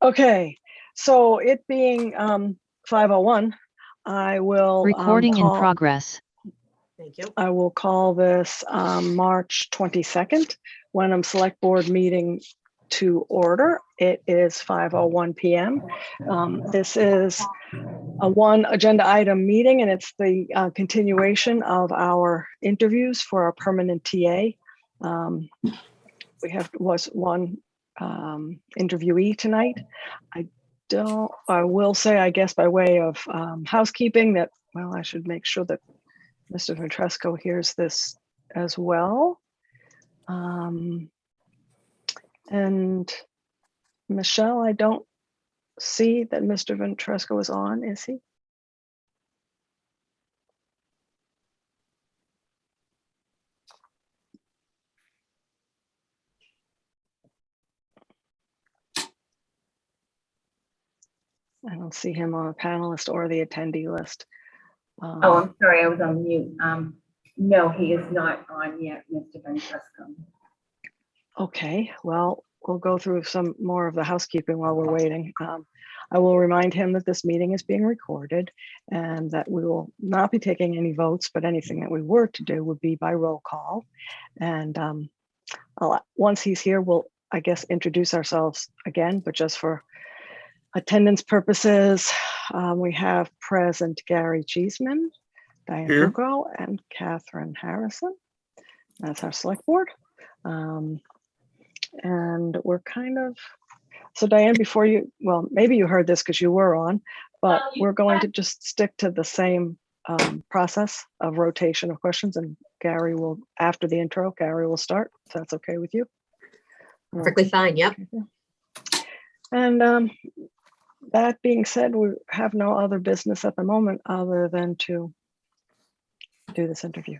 Okay, so it being 5:01, I will Recording in progress. Thank you. I will call this March 22nd, Wenham Select Board meeting to order. It is 5:01 p.m. This is a one agenda item meeting, and it's the continuation of our interviews for our permanent TA. We was one interviewee tonight. I will say, I guess, by way of housekeeping, that, well, I should make sure that Mr. Ventresco hears this as well. And Michelle, I don't see that Mr. Ventresco is on, is he? I don't see him on a panelist or the attendee list. Oh, I'm sorry, I was on mute. No, he is not on yet, Mr. Ventresco. Okay, well, we'll go through some more of the housekeeping while we're waiting. I will remind him that this meeting is being recorded and that we will not be taking any votes, but anything that we were to do would be by roll call. And once he's here, we'll, I guess, introduce ourselves again, but just for attendance purposes, we have present Gary Cheeseman, Diane Foucault, and Catherine Harrison. That's our select board. And we're kind of, so Diane, before you, well, maybe you heard this because you were on, but we're going to just stick to the same process of rotation of questions, and Gary will, after the intro, Gary will start, if that's okay with you. Perfectly fine, yep. And that being said, we have no other business at the moment other than to do this interview.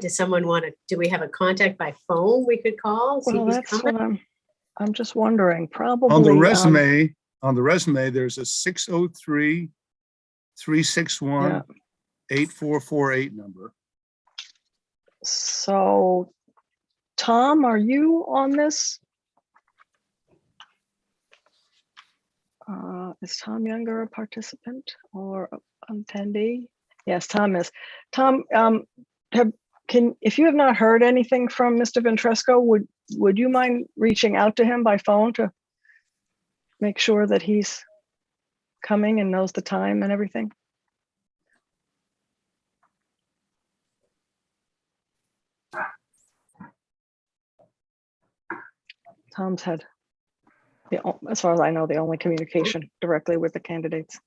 Does someone want to, do we have a contact by phone we could call? Well, that's what I'm just wondering. Probably on the resume, there's a 603-361-8448 number. So, Tom, are you on this? Is Tom Younger a participant or an attendee? Yes, Tom is. Tom, if you have not heard anything from Mr. Ventresco, would you mind reaching out to him by phone to make sure that he's coming and knows the time and everything? Tom's had, as far as I know, the only communication directly with the candidates.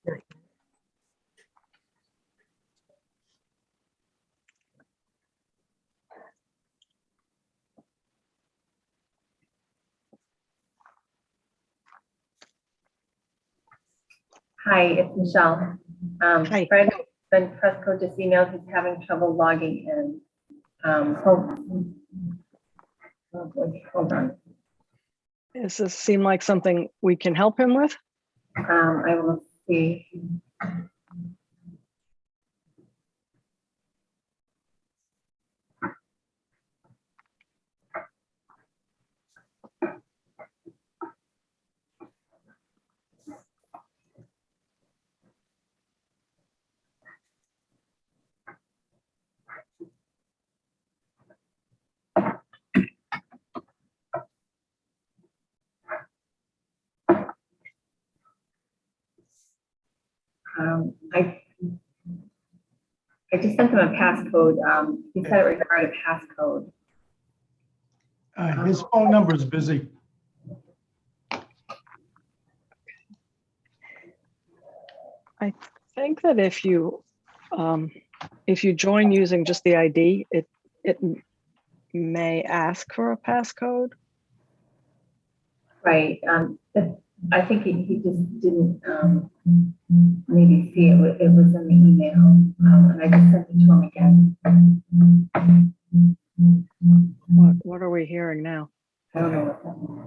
Hi, it's Michelle. Hi. Fred Ventresco just emailed, he's having trouble logging in. Hold on. Does this seem like something we can help him with? I will see. I just sent him a passcode. He said it required a passcode. His phone number is busy. I think that if you join using just the ID, it may ask for a passcode. Right. I think he just didn't maybe see it. It was in the email, and I just sent it to him again. What are we hearing now? I don't know what that means.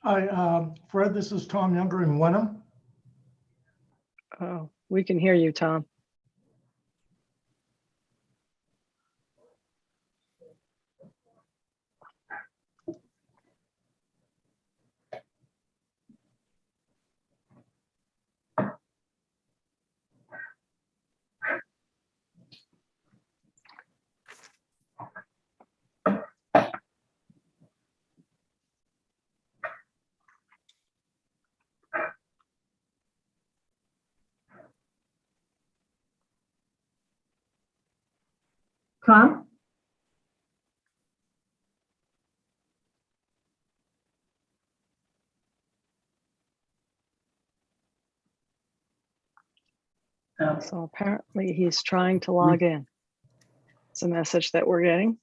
Hi, Fred, this is Tom Younger in Wenham. Oh, we can hear you, Tom. Tom? Oh, So apparently he's trying to log in. It's a message that we're getting.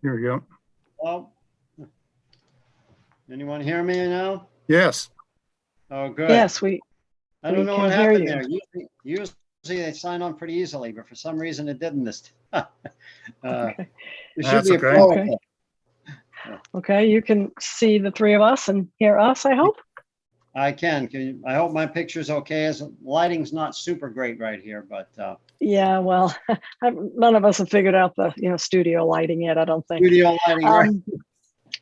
Here we go. Hello? Anyone hear me now? Yes. Oh, good. Yes, we I don't know can what hear happened you. there. Usually they sign on pretty easily, but for some reason it didn't this. Okay. There should That's be a okay. flow. Okay. Okay, you can see the three of us and hear us, I hope. I can. I hope my picture's okay. As lighting's not super great right here, but Yeah, well, none of us have figured out the studio lighting yet, I don't think. studio lighting, right?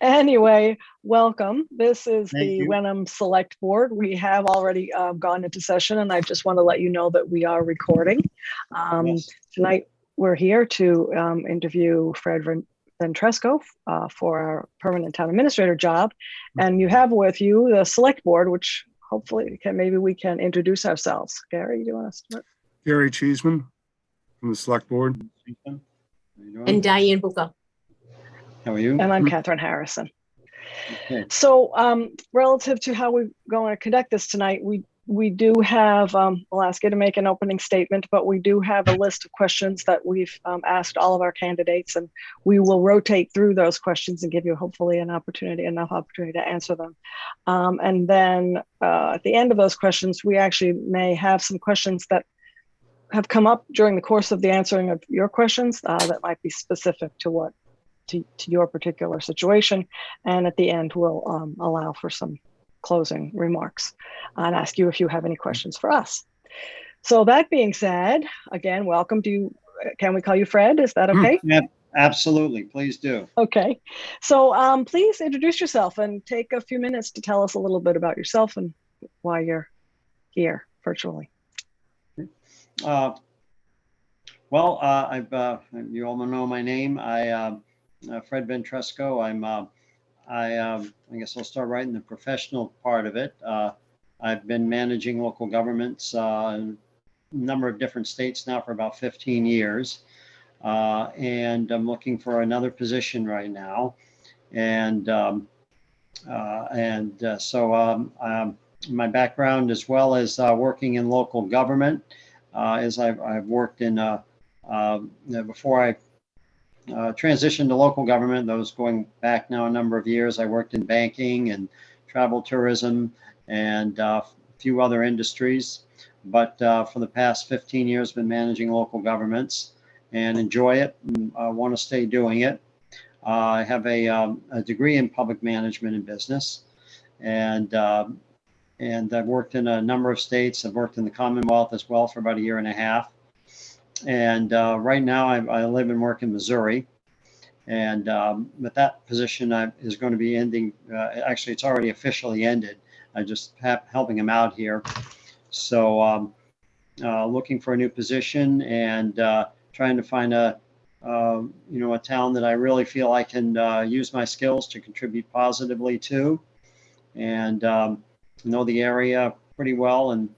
Anyway, welcome. This is Thank the you. Wenham Select Board. We have already gone into session, and I just want to let you know that we are recording. Yes. Tonight, we're here to interview Fred Ventresco for our permanent town administrator job. And you have with you the Select Board, which hopefully maybe we can introduce ourselves. Gary, do you want to start? Gary Cheeseman from the Select Board. How you doing? And Diane Bucco. How are you? And I'm Catherine Harrison. Okay. So relative to how we're going to conduct this tonight, we do have, I'll ask you to make an opening statement, but we do have a list of questions that we've asked all of our candidates, and we will rotate through those questions and give you hopefully enough opportunity to answer them. And then at the end of those questions, we actually may have some questions that have come up during the course of the answering of your questions that might be specific to your particular situation. And at the end, we'll allow for some closing remarks and ask you if you have any questions for us. So that being said, again, welcome to you. Can we call you Fred? Is that okay? Yeah, absolutely. Please do. Okay. So please introduce yourself and take a few minutes to tell us a little bit about yourself and why you're here virtually. Well, you all know my name. I Fred Ventresco. I guess I'll start right in the professional part of it. I've been managing local governments in a number of different states now for about 15 years. And I'm looking for another position right now. My background, as well as working in local government, is I've worked in, before I transitioned to local government, that was going back now a number of years, I worked in banking and travel tourism and a few other industries. But for the past 15 years, been managing local governments and enjoy it. And I want to stay doing it. I have a degree in public management and business, and I've worked in a number of states. I've worked in the Commonwealth as well for about a year and a half. And right now I live and work in Missouri. And but that position is going to be ending. Actually, it's already officially ended. I just helping him out here. So looking for a new position and trying to find a town that I really feel I can use my skills to contribute positively to, and know the area pretty well and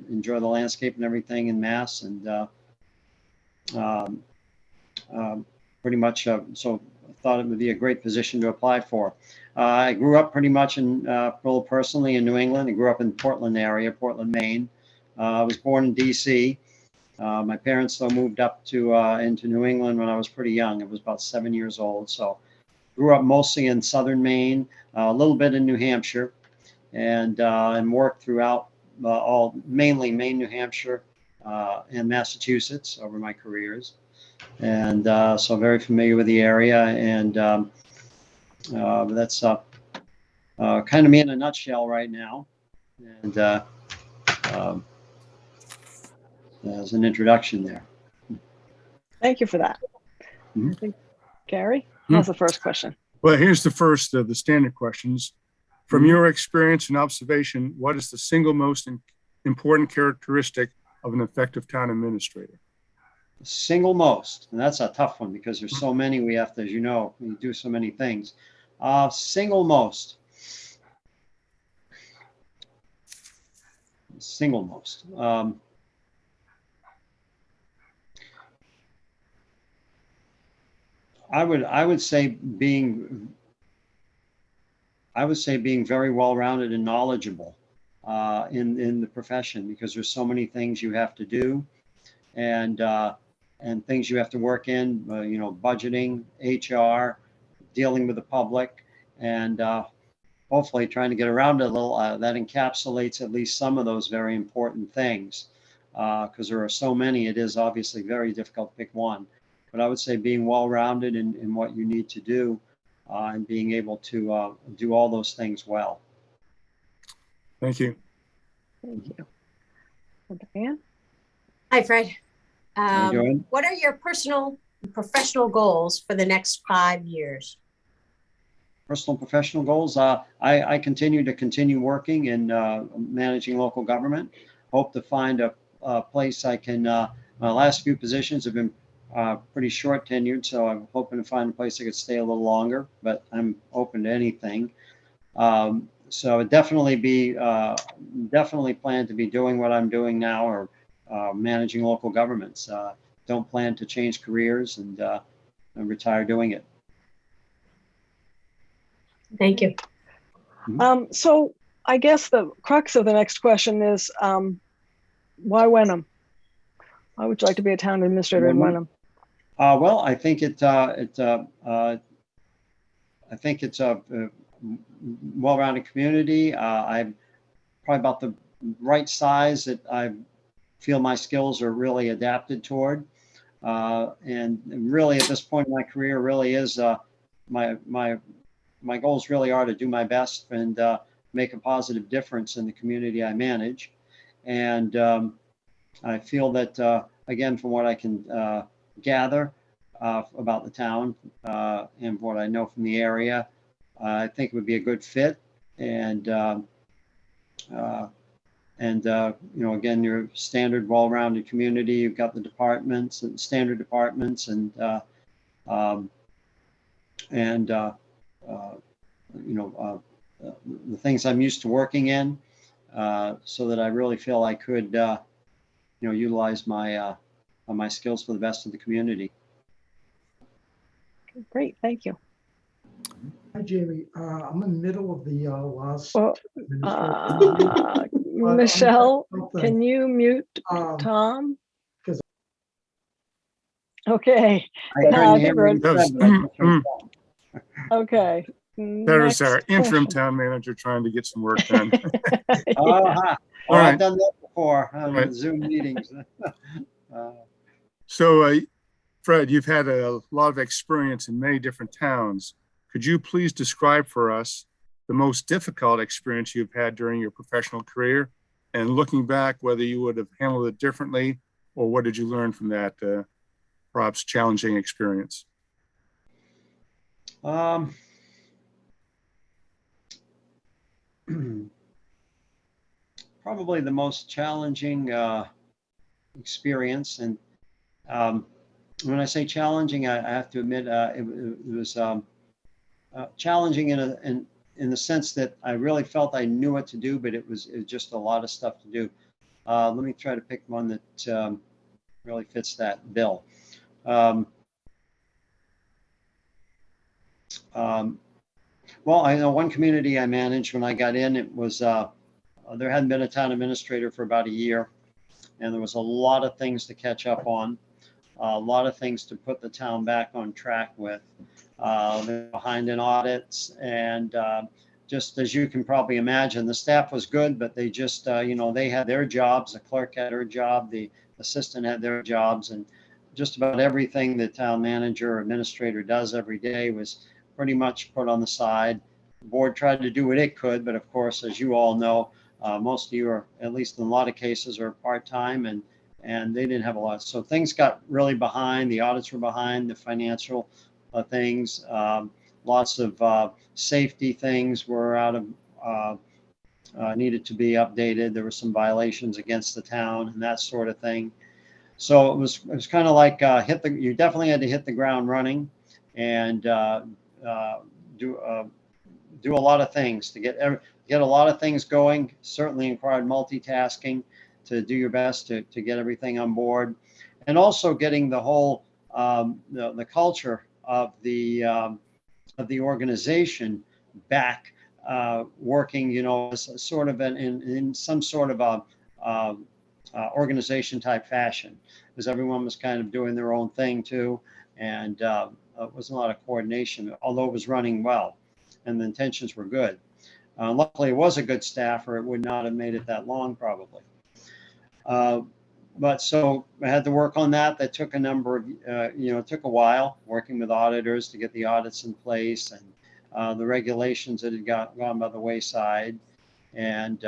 enjoy the landscape and everything in Mass, and pretty much so I thought it would be a great position to apply for. I grew up pretty much personally in New England. I grew up in the Portland area, Portland, Maine. I was born in DC. My parents though moved up to into New England when I was pretty young. I was about 7 years old. So grew up mostly in southern Maine, a little bit in New Hampshire, and worked throughout mainly Maine, New Hampshire, and Massachusetts over my careers. And so very familiar with the area, and that's kind of me in a nutshell right now. And as an introduction there. Thank you for that. Mhm. I think Gary Hmm. has the first question. Well, here's the first of the standard questions. From your experience and observation, what is the single most important characteristic of an effective town administrator? Single most, and that's a tough one because there's so many we have to, as you know, we do so many things. Single most. I would say being very well-rounded and knowledgeable in the profession, because there's so many things you have to do, and things you have to work in, budgeting, HR, dealing with the public, and hopefully trying to get around it a little. That encapsulates at least some of those very important things, because there are so many. It is obviously very difficult to pick one. But I would say being well-rounded in what you need to do, and being able to do all those things well. Thank you. Thank you. Diane? Hi, Fred. How you doing? What are your personal and professional goals for the next 5 years? Personal professional goals. I continue working in managing local government. Hope to find a place I can. My last few positions have been pretty short tenured, so I'm hoping to find a place I could stay a little longer, but I'm open to anything. So I'd definitely plan to be doing what I'm doing now, or managing local governments. Don't plan to change careers and retire doing it. Thank you. So I guess the crux of the next question is, why Wenham? Why would you like to be a town administrator in Wenham? Well, I think it's a well-rounded community. I'm probably about the right size that I feel my skills are really adapted toward. And really at this point in my career really is my goals really are to do my best and make a positive difference in the community I manage. And I feel that, again, from what I can gather about the town and what I know from the area, I think it would be a good fit. And again, your standard well-rounded community. You've got the departments and standard departments, and and the things I'm used to working in, so that I really feel I could utilize my skills for the best of the community. Great, thank you. Hi, Jamie. I'm in the middle of the last. Well, administrative interview. Michelle, Something. can you mute Um, Tom? 'cause- Okay, I couldn't I hear think we're- what you said, but I just heard that. okay. That is our Next interim question. town manager trying to get some work done. Uh-huh. Oh, All right. I've done that before on Right. Zoom meetings. So, Fred, you've had a lot of experience in many different towns. Could you please describe for us the most difficult experience you've had during your professional career? And looking back, whether you would have handled it differently, or what did you learn from that perhaps challenging experience? Probably the most challenging experience, and when I say challenging, I have to admit it was challenging in the sense that I really felt I knew what to do, but it was just a lot of stuff to do. Let me try to pick one that really fits that bill. Well, I know one community I managed when I got in, it was there hadn't been a town administrator for about a year, and there was a lot of things to catch up on, a lot of things to put the town back on track with. They're behind in audits, and just as you can probably imagine, the staff was good, but they just, they had their jobs, the clerk had her job, the assistant had their jobs, and just about everything the town manager or administrator does every day was pretty much put on the side. The board tried to do what it could, but of course, as you all know, most of you are, at least in a lot of cases, are part-time, and they didn't have a lot. So things got really behind. The audits were behind, the financial things. Lots of safety things were out of, needed to be updated. There were some violations against the town and that sort of thing. So it was kind of like you definitely had to hit the ground running and do a lot of things to get a lot of things going. Certainly required multitasking to do your best to get everything on board, and also getting the whole the culture of the organization back working, as sort of in some sort of a organization type fashion, because everyone was kind of doing their own thing too, and it was a lot of coordination, although it was running well and the intentions were good. Luckily, it was a good staff, or it would not have made it that long, probably. But so I had to work on that. That took a number of, it took a while working with auditors to get the audits in place, and the regulations that had gone by the wayside. And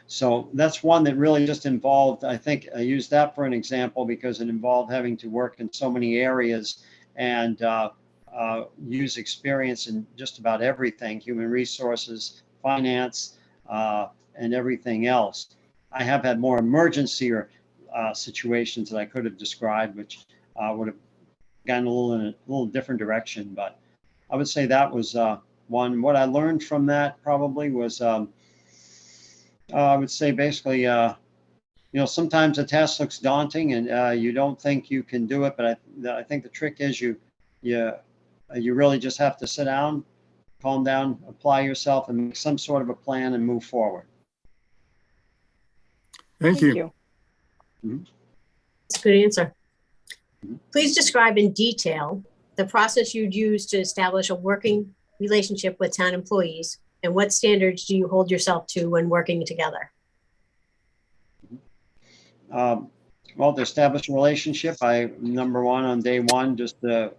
so that's one that really just involved, I think I used that for an example because it involved having to work in so many areas and use experience in just about everything, human resources, finance, and everything else. I have had more emergency or situations that I could have described, which would have gone in a little different direction. But I would say that was one. What I learned from that probably was, I would say basically, sometimes a task looks daunting and you don't think you can do it. But I think the trick is you really just have to sit down, calm down, apply yourself, and make some sort of a plan and move forward. Thank you. That's a good answer. Please describe in detail the process you'd use to establish a working relationship with town employees, and what standards do you hold yourself to when working together? Well, to establish a relationship, number one, on day one, just to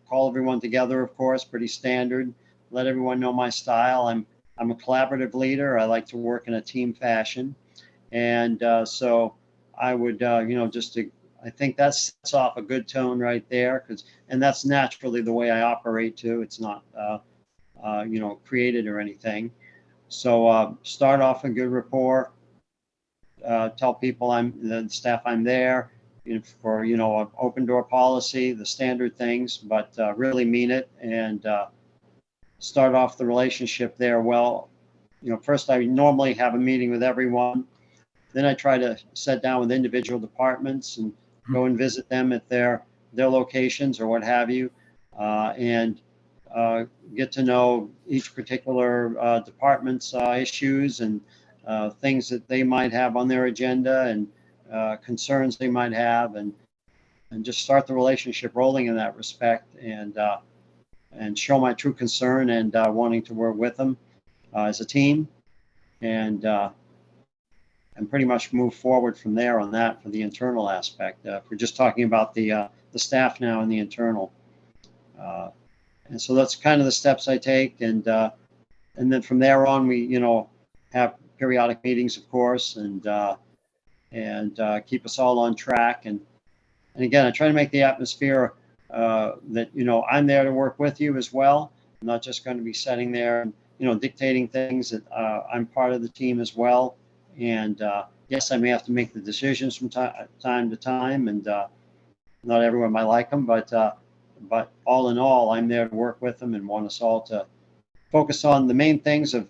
call everyone together, of course, pretty standard. Let everyone know my style. I'm a collaborative leader. I like to work in a team fashion. And so I would, I think that sets off a good tone right there, and that's naturally the way I operate too. It's not, created or anything. So start off a good rapport, tell people the staff I'm there, for, you know, an open door policy, the standard things, but really mean it and start off the relationship there. Well, you know, first I normally have a meeting with everyone. Then I try to sit down with individual departments and go and visit them at their locations or what have you, and get to know each particular department's issues and things that they might have on their agenda and concerns they might have, and just start the relationship rolling in that respect, and show my true concern and wanting to work with them as a team, and pretty much move forward from there on that for the internal aspect. If we're just talking about the staff now and the internal. And so that's kind of the steps I take. And then from there on, we, you know, have periodic meetings, of course, and keep us all on track. And again, I try to make the atmosphere that, you know, I'm there to work with you as well. I'm not just going to be sitting there and, you know, dictating things. That I'm part of the team as well. And yes, I may have to make the decisions from time to time, and not everyone might like them, but all in all, I'm there to work with them and want us all to focus on the main things of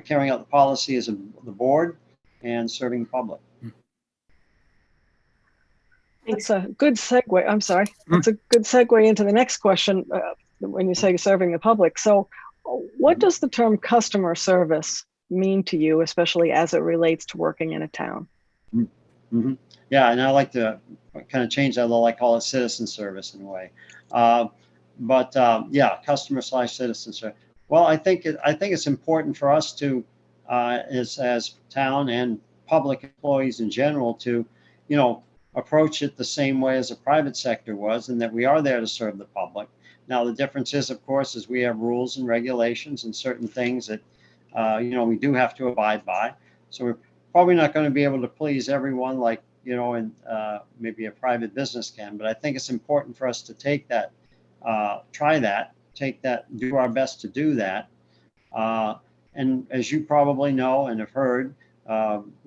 carrying out the policy as the board and serving the public. It's a good segue. I'm sorry. It's a good segue into the next question when you say serving the public. So what does the term customer service mean to you, especially as it relates to working in a town? Mm-hmm. Yeah, and I like to kind of change that a little. I call it citizen service in a way. Yeah, customer/citizen service. Well, I think it's important for us to, as town and public employees in general, to, you know, approach it the same way as the private sector was, and that we are there to serve the public. Now, the difference is, of course, is we have rules and regulations and certain things that, you know, we do have to abide by. So we're probably not going to be able to please everyone like, you know, and maybe a private business can. But I think it's important for us to take that, do our best to do that. And as you probably know and have heard,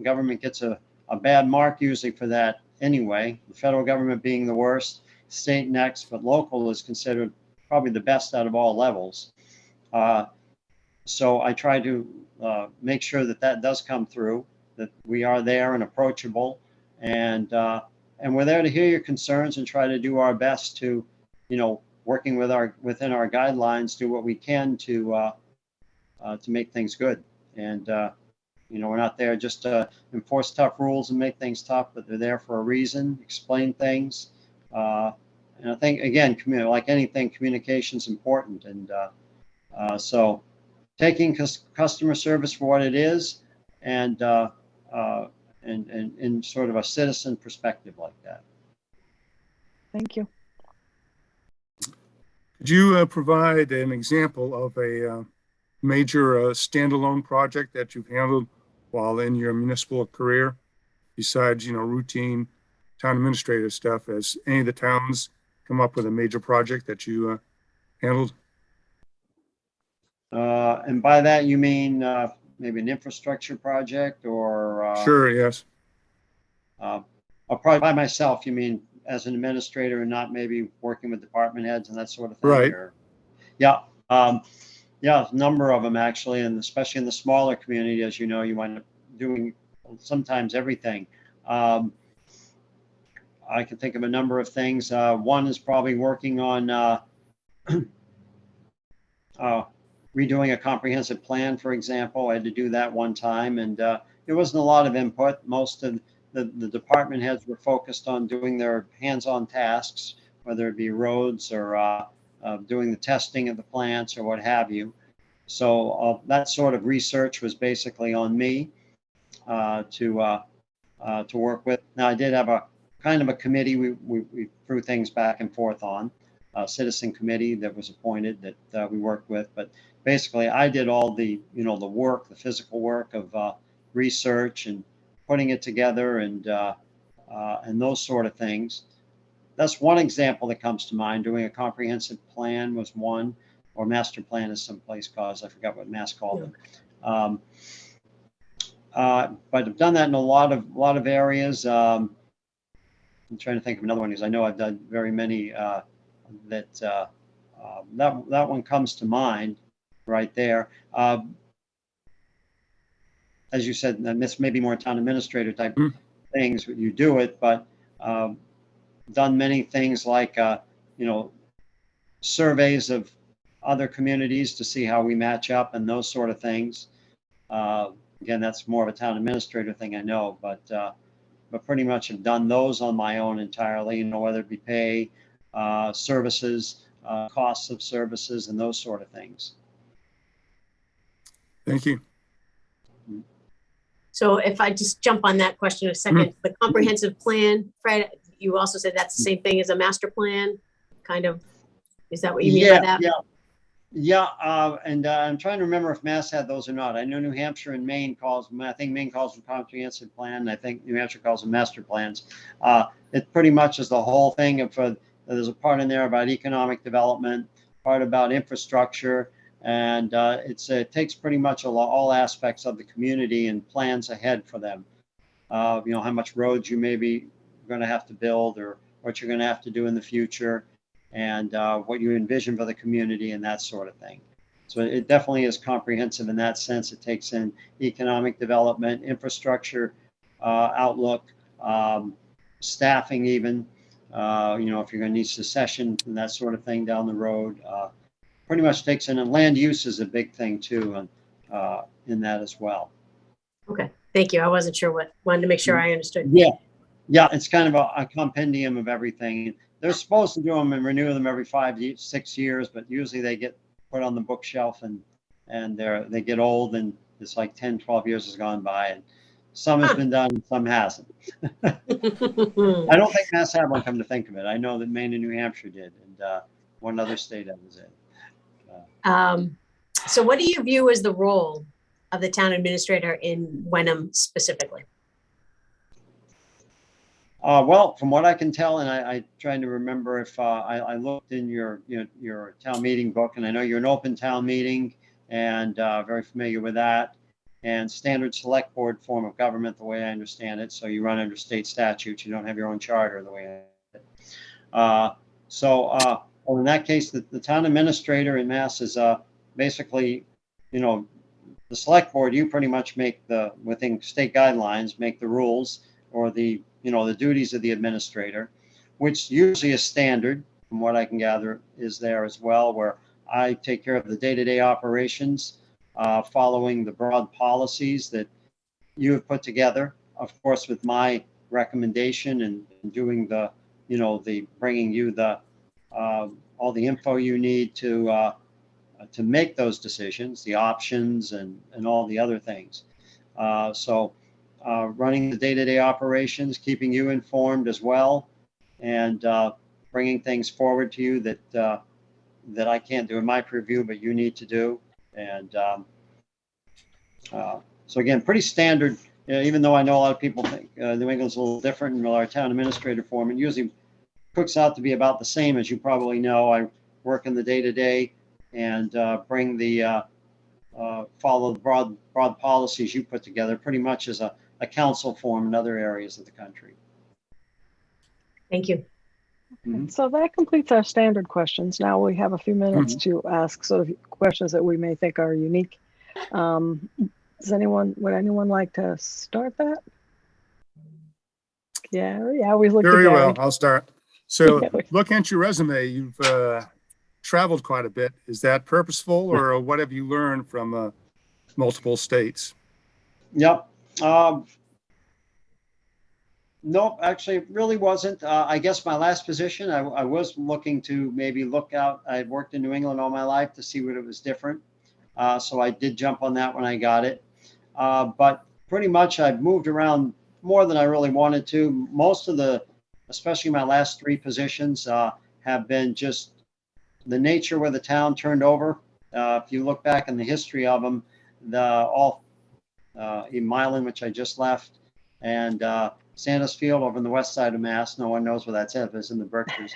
government gets a bad mark usually for that anyway. The federal government being the worst, state next, but local is considered probably the best out of all levels. So I try to make sure that does come through, that we are there and approachable, and we're there to hear your concerns and try to do our best to, you know, working within our guidelines, do what we can to make things good. And you know, we're not there just to enforce tough rules and make things tough, but they're there for a reason, explain things. And I think, again, like anything, communication is important. And so taking customer service for what it is, and in sort of a citizen perspective like that. Thank you. Could you provide an example of a major standalone project that you've handled while in your municipal career, besides, you know, routine town administrative stuff? Has any of the towns come up with a major project that you handled? And by that you mean maybe an infrastructure project, or Sure, yes. or probably by myself, you mean as an administrator and not maybe working with department heads and that sort of thing? Right. Or, yeah. Yeah, a number of them actually, and especially in the smaller community, as you know, you wind up doing sometimes everything. I can think of a number of things. One is probably working on redoing a comprehensive plan, for example. I had to do that one time, and there wasn't a lot of input. Most of the department heads were focused on doing their hands-on tasks, whether it be roads or doing the testing of the plants or what have you. So that sort of research was basically on me to work with. Now, I did have a kind of a committee we threw things back and forth on, a citizen committee that was appointed that we worked with. But basically, I did all the, you know, the work, the physical work of research and putting it together, and those sort of things. That's one example that comes to mind. Doing a comprehensive plan was one, or master plan is someplace called. I forgot what Mass called them. But I've done that in a lot of areas. I'm trying to think of another one because I know I've done very many that one comes to mind right there. As you said, and this may be more town administrator type things, you do it, but done many things like, surveys of other communities to see how we match up and those sort of things. Again, that's more of a town administrator thing, I know, but pretty much have done those on my own entirely, whether it be pay, services, costs of services, and those sort of things. Thank you. So if I just jump on that question a second, the comprehensive plan, Fred, you also said that's the same thing as a master plan, kind of. Is that what you mean by that? And I'm trying to remember if Mass had those or not. I know New Hampshire and Maine I think Maine calls them comprehensive plan. I think New Hampshire calls them master plans. It pretty much is the whole thing of, there's a part in there about economic development, part about infrastructure, and it takes pretty much all aspects of the community and plans ahead for them. How much roads you may be going to have to build, or what you're going to have to do in the future, and what you envision for the community and that sort of thing. So it definitely is comprehensive in that sense. It takes in economic development, infrastructure, outlook, staffing even, if you're going to need succession and that sort of thing down the road. Pretty much takes in, and land use is a big thing too, and in that as well. Okay, thank you. I wasn't sure wanted to make sure I understood. Yeah, it's kind of a compendium of everything. They're supposed to do them and renew them every 6 years, but usually they get put on the bookshelf and they get old, and it's like 10, 12 years has gone by, and some has been done and some hasn't. I don't think Mass had one, come to think of it. I know that Maine and New Hampshire did, and one other state I was in. So what do you view as the role of the town administrator in Wenham specifically? Well, from what I can tell, and I trying to remember if I looked in your town meeting book, and I know you're an open town meeting, and very familiar with that, and standard select board form of government, the way I understand it. So you run under state statutes. You don't have your own charter, the way I well, in that case, the town administrator in Mass is basically, the select board. You pretty much make within state guidelines, make the rules, or the duties of the administrator, which usually is standard, from what I can gather, is there as well, where I take care of the day-to-day operations, following the broad policies that you have put together, of course, with my recommendation, and doing bringing you all the info you need to make those decisions, the options, and all the other things. Running the day-to-day operations, keeping you informed as well, and bringing things forward to you that I can't do in my purview, but you need to do. And so again, pretty standard. Even though I know a lot of people think New England's a little different, and our town administrator form, it usually cooks out to be about the same, as you probably know. I work in the day-to-day and bring the follow the broad policies you put together, pretty much as a council form in other areas of the country. Thank you. So that completes our standard questions. Now we have a few minutes to ask sort of questions that we may think are unique. Would anyone like to start that? Gary, I always look Very at Gary. well, I'll start. So looking at your resume, you've traveled quite a bit. Is that purposeful, or what have you learned from multiple states? Yep. Nope, actually, it really wasn't. I guess my last position, I was looking to maybe look out. I'd worked in New England all my life to see what it was different. So I did jump on that when I got it. But pretty much I've moved around more than I really wanted to. Most of especially my last 3 positions, have been just the nature where the town turned over. If you look back in the history of them, in Milan, which I just left, and Sandusfield over on the west side of Mass. No one knows where that's at, but it's in the Berkshires.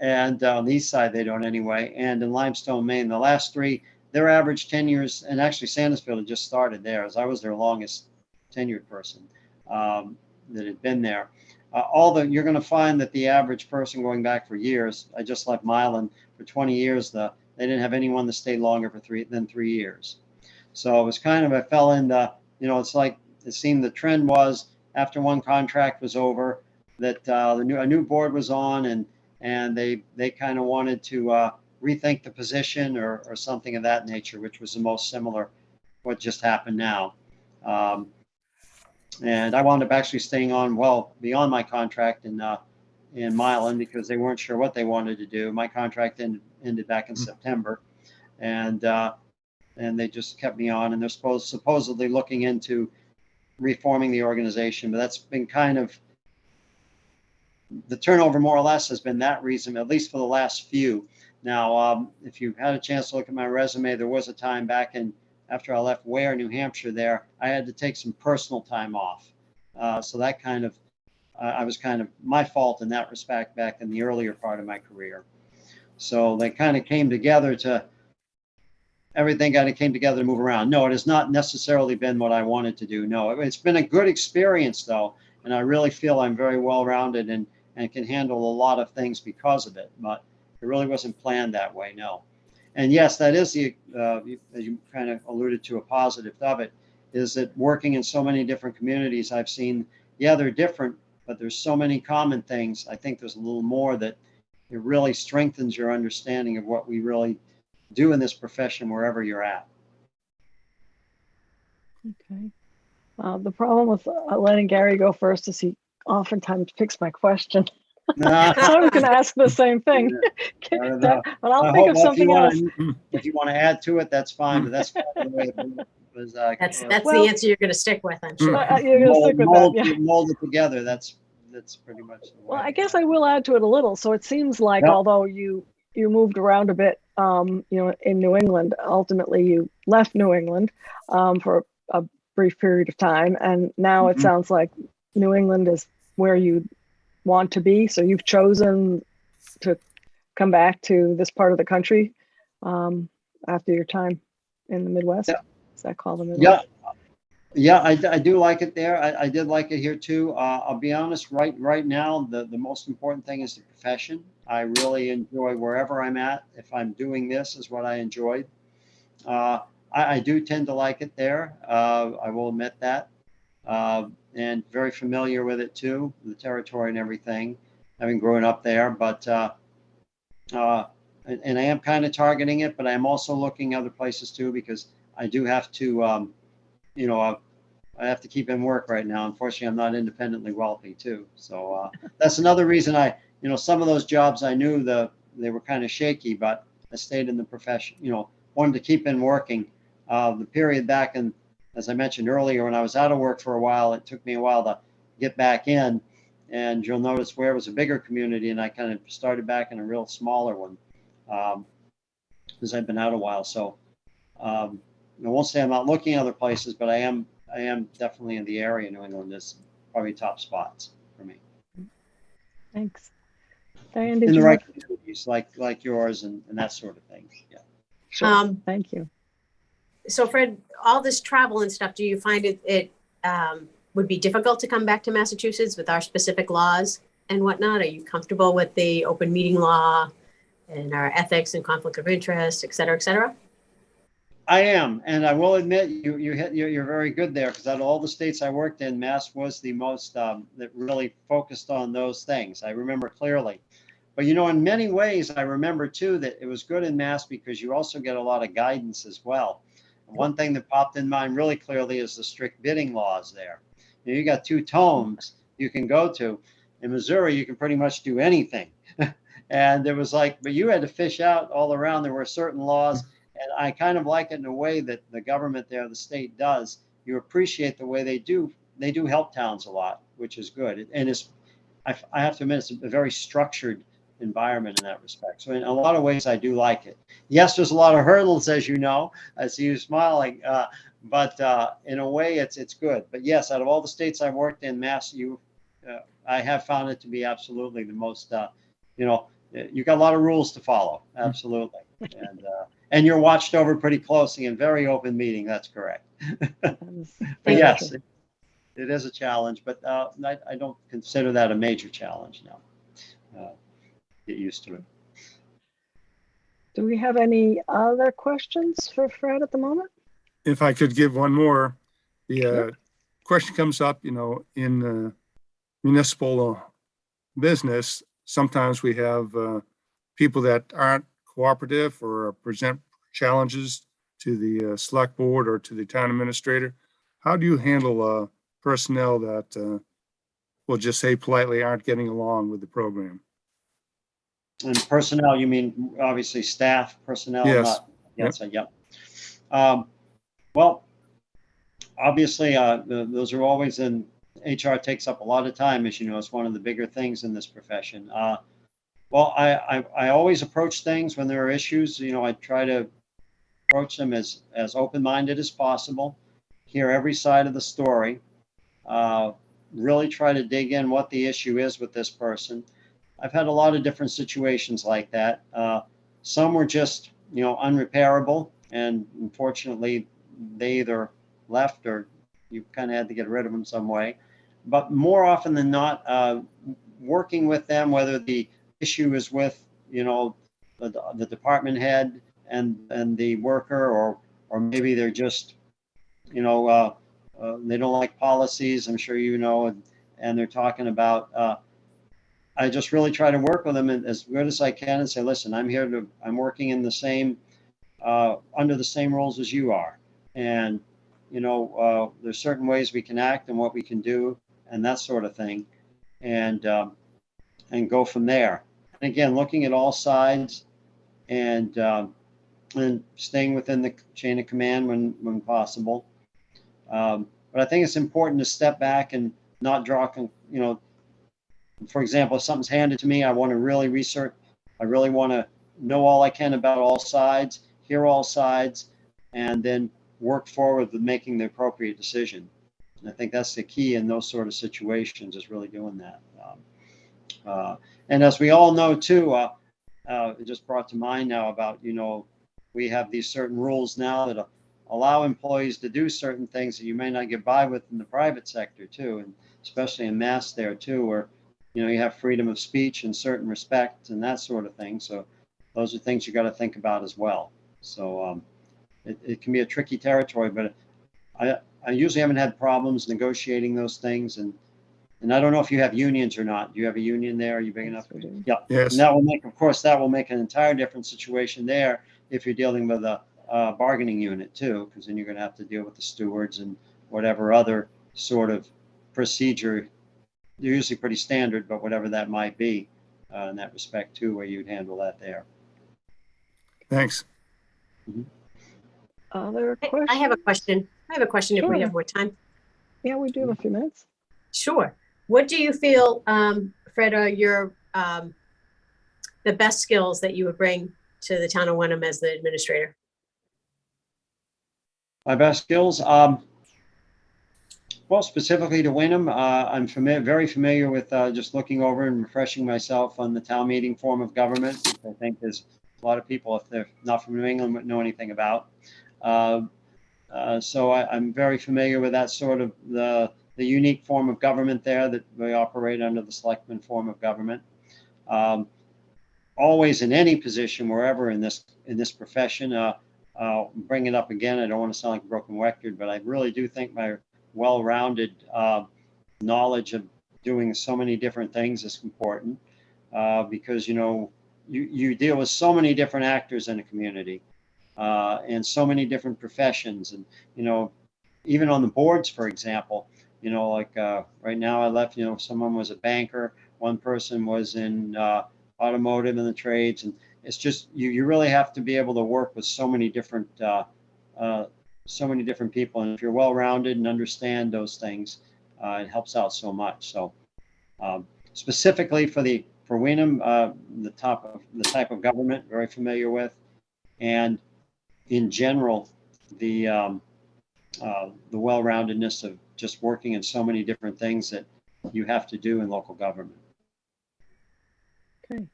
And on the east side, they don't anyway. And in Limestone, Maine, the last 3, their average 10 years, and actually Sandusfield had just started there, as I was their longest tenured person that had been there. you're going to find that the average person going back for years, I just left Milan for 20 years, they didn't have anyone that stayed longer than 3 years. So it was kind of, I fell into, it's like, it seemed the trend was after one contract was over that a new board was on, and they kind of wanted to rethink the position or something of that nature, which was the most similar what just happened now. And I wound up actually staying on well beyond my contract in Milan because they weren't sure what they wanted to do. My contract ended back in September, and they just kept me on, and they're supposedly looking into reforming the organization, but that's been kind of the turnover more or less has been that reason, at least for the last few. Now, if you've had a chance to look at my resume, there was a time back after I left Ware, New Hampshire there, I had to take some personal time off. So that kind of, I was kind of my fault in that respect back in the earlier part of my career. So they kind of came together everything kind of came together to move around. No, it has not necessarily been what I wanted to do. No, it's been a good experience though. And I really feel I'm very well-rounded and can handle a lot of things because of it, but it really wasn't planned that way, no. And yes, that is as you kind of alluded to, a positive of it, is that working in so many different communities, I've seen, yeah, they're different, but there's so many common things. I think there's a little more that it really strengthens your understanding of what we really do in this profession wherever you're at. Okay. The problem with letting Gary go first is he oftentimes picks my question. I was going to ask the same thing, but I'll think of something else. If you want to add to it, that's fine, but that's kind of the way it was. That's the answer you're going to stick with, I'm sure. You're going to stick with that, yeah. Mold it together. That's pretty much the way. Well, I guess I will add to it a little. So it seems like although you moved around a bit, in New England, ultimately you left New England for a brief period of time, and now it sounds like New England is where you want to be. So you've chosen to come back to this part of the country after your time in the Midwest. Yeah. Is that called the Midwest? Yeah, I do like it there. I did like it here too. I'll be honest, right now, the most important thing is the profession. I really enjoy wherever I'm at. If I'm doing this is what I enjoyed. I do tend to like it there. I will admit that. And very familiar with it too, the territory and everything, having grown up there. But and I am kind of targeting it, but I'm also looking other places too, because I do have to, I have to keep in work right now. Unfortunately, I'm not independently wealthy too. So that's another reason some of those jobs I knew they were kind of shaky, but I stayed in the profession, wanted to keep in working. The period back in, as I mentioned earlier, when I was out of work for a while, it took me a while to get back in, and you'll notice where it was a bigger community, and I kind of started back in a real smaller one because I've been out a while. So I won't say I'm not looking at other places, but I am definitely in the area. New England is probably top spots for me. Thanks. Diane, did in the you right communities like yours and that sort of thing. Yeah. Sure. Thank you. So Fred, all this travel and stuff, do you find it would be difficult to come back to Massachusetts with our specific laws and whatnot? Are you comfortable with the open meeting law and our ethics and conflict of interest, et cetera, et cetera? I am, and I will admit you're very good there, because out of all the states I worked in, Mass was the most that really focused on those things. I remember clearly. But in many ways, I remember too that it was good in Mass because you also get a lot of guidance as well. One thing that popped in mind really clearly is the strict bidding laws there. You got 2 tomes you can go to. In Missouri, you can pretty much do anything. And it was like, but you had to fish out all around. There were certain laws, and I kind of like it in a way that the government there, the state does. You appreciate the way they do help towns a lot, which is good. And I have to admit, it's a very structured environment in that respect. So in a lot of ways, I do like it. Yes, there's a lot of hurdles, as you know. I see you smiling, but in a way, it's good. But yes, out of all the states I've worked in, Mass, I have found it to be absolutely the most. You've got a lot of rules to follow, absolutely, and you're watched over pretty closely in very open meeting. That's correct. But yes, it is a challenge, but I don't consider that a major challenge now. Get used to it. Do we have any other questions for Fred at the moment? If I could give one more, the Sure. question comes up, in municipal business, sometimes we have people that aren't cooperative or present challenges to the select board or to the town administrator. How do you handle personnel that, we'll just say politely, aren't getting along with the program? And personnel, you mean obviously staff personnel, Yes. not, yes, yep. Well, obviously, those are always in, HR takes up a lot of time, as you know, it's one of the bigger things in this profession. Well, I always approach things when there are issues, I try to approach them as open-minded as possible, hear every side of the story, really try to dig in what the issue is with this person. I've had a lot of different situations like that. Some were just, unrepairable, and unfortunately, they either left or you kind of had to get rid of them some way. But more often than not, working with them, whether the issue is with, the department head and the worker, or maybe they're just, they don't like policies, I'm sure and they're talking about. I just really try to work with them as good as I can and say, listen, I'm working in the same, under the same rules as you are. And, there's certain ways we can act and what we can do and that sort of thing. And go from there. And again, looking at all sides and staying within the chain of command when possible. But I think it's important to step back and not draw, for example, if something's handed to me, I want to really research. I really want to know all I can about all sides, hear all sides, and then work forward with making the appropriate decision. And I think that's the key in those sort of situations, is really doing that. And as we all know too, it just brought to mind now about, we have these certain rules now that allow employees to do certain things that you may not get by with in the private sector too, and especially in mass there too, where you have freedom of speech in certain respects and that sort of thing. So those are things you got to think about as well. So it can be a tricky territory, but I usually haven't had problems negotiating those things. And I don't know if you have unions or not. Do you have a union there? Are you big enough? we do. Yeah. Yes. And that will make an entire different situation there if you're dealing with a bargaining unit too, because then you're going to have to deal with the stewards and whatever other sort of procedure. They're usually pretty standard, but whatever that might be in that respect too, where you'd handle that there. Thanks. Other questions? I have a question. If we Sure. have more time. Yeah, we do have a few minutes. Sure. What do you feel, Fred, are your the best skills that you would bring to the town of Wenham as the administrator? My best skills, well, specifically to Wenham, I'm very familiar with just looking over and refreshing myself on the town meeting form of government, which I think there's a lot of people, if they're not from New England, would know anything about. So I'm very familiar with that sort of the unique form of government there that we operate under, the selectman form of government. Always in any position, wherever in this profession, I'll bring it up again. I don't want to sound like a broken record, but I really do think my well-rounded knowledge of doing so many different things is important, because you deal with so many different actors in a community, and so many different professions, and even on the boards, for example, like right now I left, someone was a banker, one person was in automotive and the trades, and it's just you really have to be able to work with so many different people, and if you're well-rounded and understand those things, it helps out so much. So specifically for Wenham, the type of government, very familiar with, and in general the well-roundedness of just working in so many different things that you have to do in local government. Okay.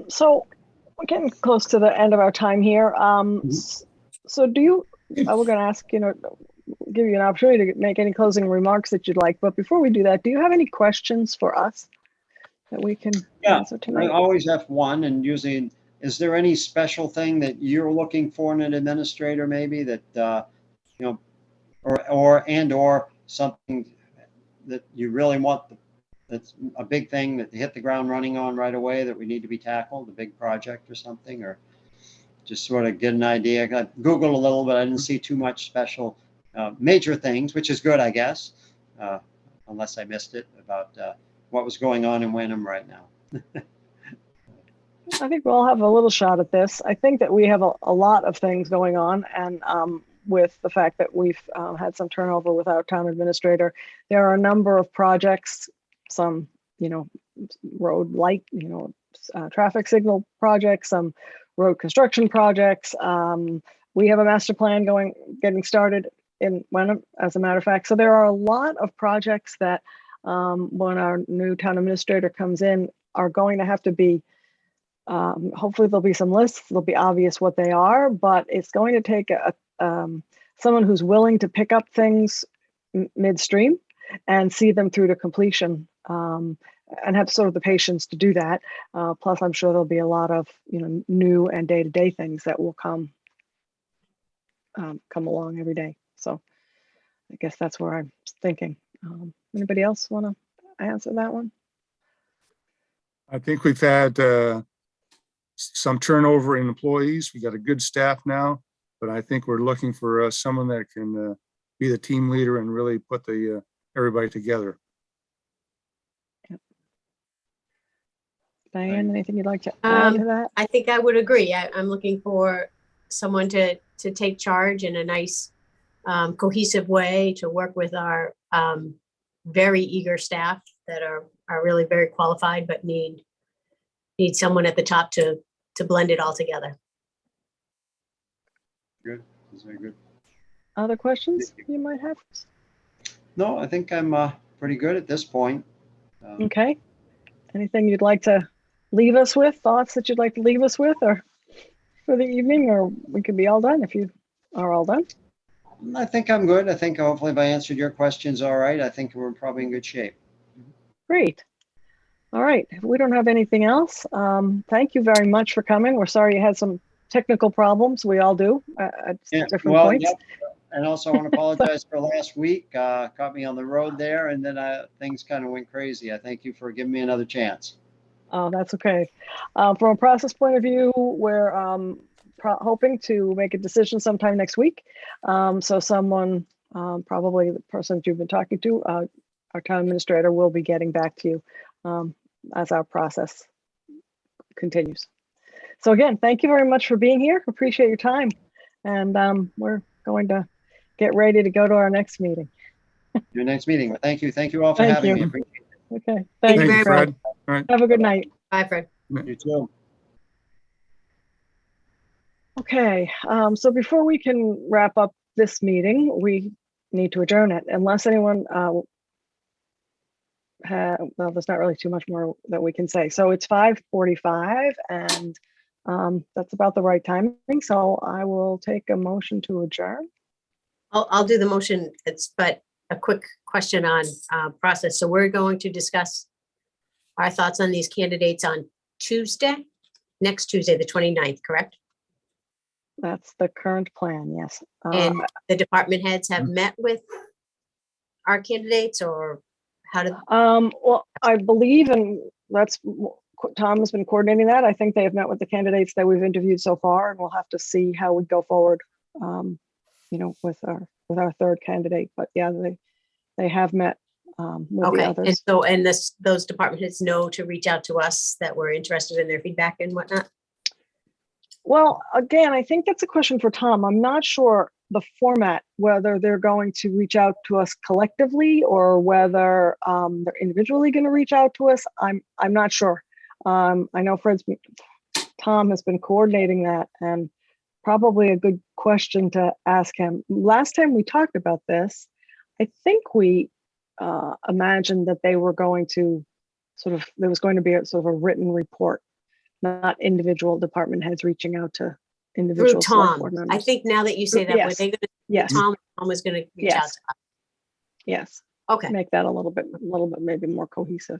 So we're getting close to the end of our time here. So we're going to ask, give you an opportunity to make any closing remarks that you'd like. But before we do that, do you have any questions for us that we can Yeah, answer I tonight? always have one, and usually, is there any special thing that you're looking for in an administrator, maybe that you know, or something that you really want, that's a big thing that hit the ground running on right away that we need to be tackled, a big project or something, or just sort of get an idea? I Googled a little, but I didn't see too much special major things, which is good, I guess, unless I missed it about what was going on in Wenham right now. I think we'll have a little shot at this. I think that we have a lot of things going on, and with the fact that we've had some turnover with our town administrator, there are a number of projects, some, road light, traffic signal projects, some road construction projects. We have a master plan getting started in Wenham, as a matter of fact. So there are a lot of projects that when our new town administrator comes in are going to have to be, hopefully there'll be some lists, it'll be obvious what they are, but it's going to take someone who's willing to pick up things midstream and see them through to completion, and have sort of the patience to do that. Plus, I'm sure there'll be a lot of new and day-to-day things that will come along every day. So I guess that's where I'm thinking. Anybody else want to answer that one? I think we've had some turnover in employees. We got a good staff now, but I think we're looking for someone that can be the team leader and really put everybody together. Yep. Diane, anything you'd like to add to that? I think I would agree. I'm looking for someone to take charge in a nice, cohesive way, to work with our very eager staff that are really very qualified, but need someone at the top to blend it all together. Good, that's very good. Other questions you might have? No, I think I'm pretty good at this point. Okay. Anything you'd like to leave us with? Thoughts that you'd like to leave us with, or for the evening, or we could be all done if you are all done. I think I'm good. I think hopefully if I answered your questions all right, I think we're probably in good shape. Great. All right. If we don't have anything else, thank you very much for coming. We're sorry you had some technical problems. We all do at different points. Yep. And also I want to apologize for last week. Caught me on the road there, and then things kind of went crazy. I thank you for giving me another chance. Oh, that's okay. From a process point of view, we're hoping to make a decision sometime next week. So someone, probably the person that you've been talking to, our town administrator, will be getting back to you as our process continues. So again, thank you very much for being here. Appreciate your time. And we're going to get ready to go to our next meeting. Your next meeting. Thank you. Thank you all for Thank having you. me. Appreciate Okay. Thank Thank you you, very Fred. All right. Have a good night. Bye, Fred. it. You too. Okay, so before we can wrap up this meeting, we need to adjourn it unless anyone, well, there's not really too much more that we can say. So it's 5:45 and that's about the right timing. So I will take a motion to adjourn. I'll do the motion. But a quick question on process. So we're going to discuss our thoughts on these candidates on next Tuesday, the 29th, correct? That's the current plan, yes. And the department heads have met with our candidates, or how did? Well, I believe, and that's, Tom has been coordinating that. I think they have met with the candidates that we've interviewed so far, and we'll have to see how we go forward, with our third candidate. But yeah, they have met with the Okay, others. and so, and those department heads know to reach out to us that we're interested in their feedback and whatnot? Well, again, I think that's a question for Tom. I'm not sure the format, whether they're going to reach out to us collectively or whether they're individually going to reach out to us. I'm not sure. I know Tom has been coordinating that, and probably a good question to ask him. Last time we talked about this, I think we imagined that they were going to there was going to be a sort of a written report, not individual department heads reaching out to individual Through select Tom. board I members. think now that you say that, were Yes. they going to Yes. Tom Tom was gonna reach out Yes. to us. Yes, Okay, make that a little bit maybe more cohesive.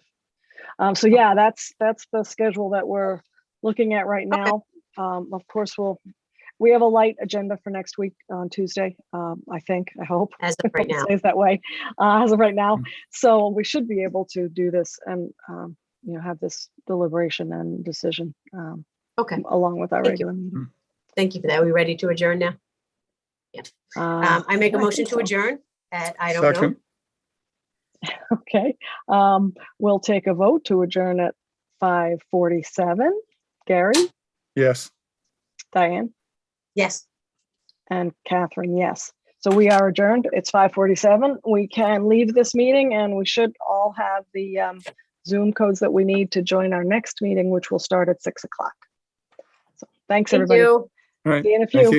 So yeah, that's the schedule that we're looking at right now. Of course, we have a light agenda for next week on Tuesday. I hope. as of right now. Stays that way as of right now. So we should be able to do this and have this deliberation and decision Okay, along with our Thank you. regular meeting. thank you for that. Are we ready to adjourn now? I make a yeah, motion think to so. adjourn at, I don't know. Second, Okay, we'll take a vote to adjourn at 5:47. Gary, yes. Diane, Yes, and Catherine, yes. So we are adjourned. It's 5:47. We can leave this meeting and we should all have the Zoom codes that we need to join our next meeting, which will start at 6 o'clock. So thanks, thank everybody. you. All right. See you in a Thank few. you.